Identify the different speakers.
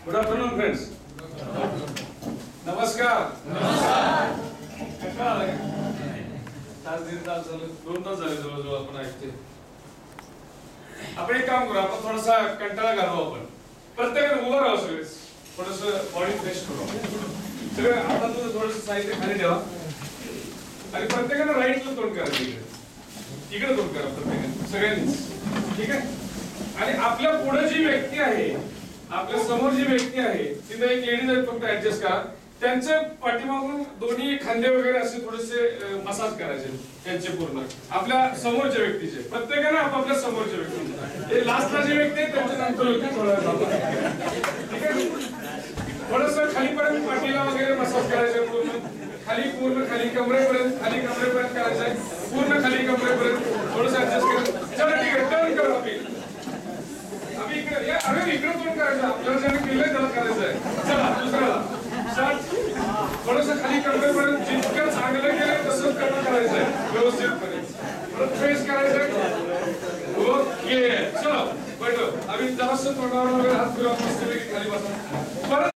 Speaker 1: Good afternoon friends. नमस्कार. कंटाळा आला का? तास दीड तास झाले, 2 तास झाले जवळजवळ आपण ऐकते. आपण एक काम करू, आपण थोडासा कंटाळा घालवू. आपण प्रत्येकाने उभं राहू, सगळे थोडस बॉडी फ्रेश करू. सगळे हातातून थोडस साहित्य खाली ठेवा आणि प्रत्येकाने राईटला तोंड करा. इकडे तोंड करा प्रत्येकाने, सगळ्यांनीच. ठीक आहे. आणि आपल्या पुढे जी व्यक्ती आहे, आपल्या समोर जी व्यक्ती आहे, तिथे एक लेडीज आहे, फक्त ऍडजस्ट करा. त्यांचे पाठीमागून दोन्ही खांदे वगैरे असे थोडेसे मसाज करायचे त्यांचे पूर्ण आपल्या समोरच्या व्यक्तीचे. प्रत्येकाने आपापल्या समोरच्या व्यक्तीचे, हे लास्टला जी व्यक्ती आहे त्यांच्या नंतर ठीक आहे. थोडस खालीपर्यंत पाठीला वगैरे मसाज करायचं, पूर्ण खाली कमरेपर्यंत करायचंय, पूर्ण खाली कमरेपर्यंत थोडस ऍडजस्ट करा. चला ठीक आहे, टर्न करू. आम्ही इकडे तोंड करायचं, आपल्याला ज्याने केलंय त्याला करायचंय. चला दुसऱ्याला थोडस खाली कमरेपर्यंत जितकं चांगलं केलंय तसंच करणं करायचंय व्यवस्थितपणे. परत फेस करायचंय. ओके चलो बैठो. आम्ही जरासं तोंडावर वगैरे हात फिरवा, मस्तपैकी खाली बसा. परत